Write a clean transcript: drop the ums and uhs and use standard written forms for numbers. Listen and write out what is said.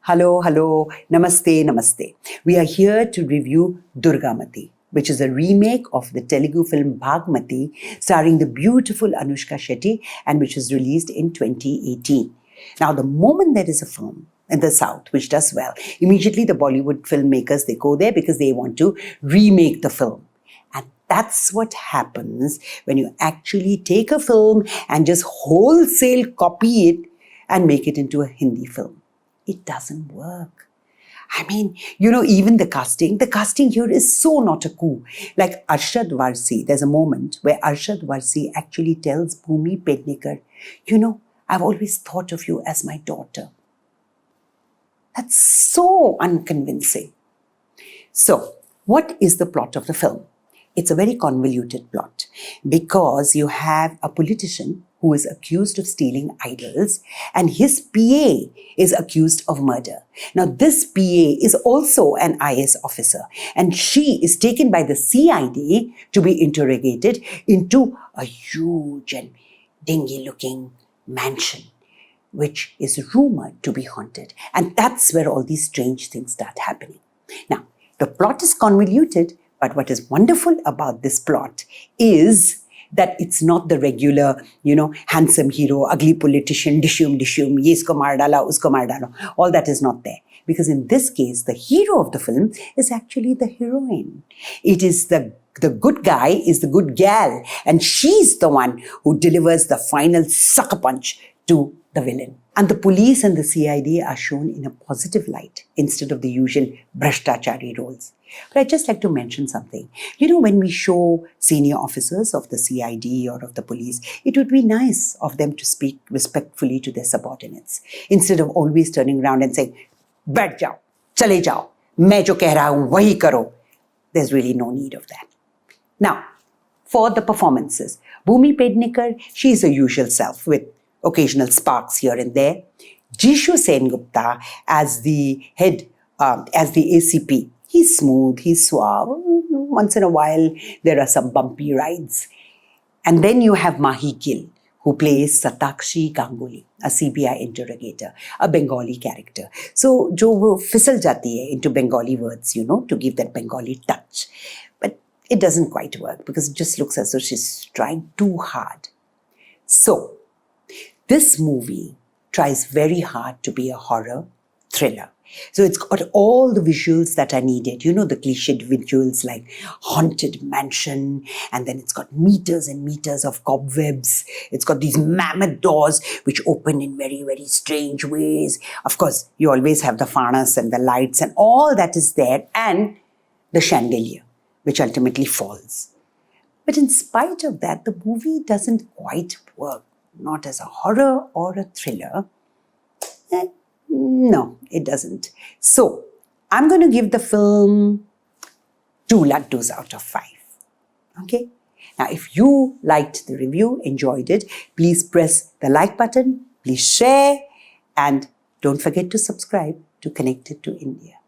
Hello, hello, namaste, namaste. We are here to review Durgamati, which is a remake of the Telugu film Bhagmati, starring the beautiful Anushka Shetty, and which was released in 2018. Now, the moment there is a film in the South which does well, immediately the Bollywood filmmakers, they go there because they want to remake the film. And that's what happens when you actually take a film and just wholesale copy it and make it into a Hindi film. It doesn't work. I mean, even the casting here is so not a coup. Like Arshad Varsi, there's a moment where Arshad Varsi actually tells Bhumi Pednekar, I've always thought of you as my daughter. That's so unconvincing. So, what is the plot of the film? It's a very convoluted plot because you have a politician who is accused of stealing idols and his PA is accused of murder. Now, this PA is also an IS officer and she is taken by the CID to be interrogated into a huge and dingy-looking mansion, which is rumored to be haunted. And that's where all these strange things start happening. Now, the plot is convoluted, but what is wonderful about this plot is that it's not the regular, handsome hero, ugly politician, dishum, ye isko maar dala, usko maar dalo. All that is not there. Because in this case, the hero of the film is actually the heroine. It is the good guy is the good gal, and she's the one who delivers the final sucker punch to the villain. And the police and the CID are shown in a positive light instead of the usual Brashtachari roles. But I'd just like to mention something. When we show senior officers of the CID or of the police, it would be nice of them to speak respectfully to their subordinates instead of always turning around and saying, "Baith jao, chale jao, main jo keh raha hu, wahi karo." There's really no need of that. Now, for the performances, Bhumi Pednekar, she's her usual self with occasional sparks here and there. Jishu Sengupta as the head, as the ACP. He's smooth, he's suave. Once in a while, there are some bumpy rides. And then you have Mahi Gill, who plays Satakshi Ganguly, a CBI interrogator, a Bengali character. So, jo wo fisal jati hai into Bengali words, to give that Bengali touch. But it doesn't quite work because it just looks as though she's trying too hard. So, this movie tries very hard to be a horror thriller. So it's got all the visuals that are needed. The cliched visuals like haunted mansion, and then it's got meters and meters of cobwebs. It's got these mammoth doors which open in very, very strange ways. Of course, you always have the furnace and the lights and all that is there, and the chandelier, which ultimately falls. But in spite of that, the movie doesn't quite work. Not as a horror or a thriller. No, it doesn't. So, I'm going to give the film 2 laddus out of 5. Okay? Now, if you liked the review, enjoyed it, please press the like button, please share, and don't forget to subscribe to Connected to India.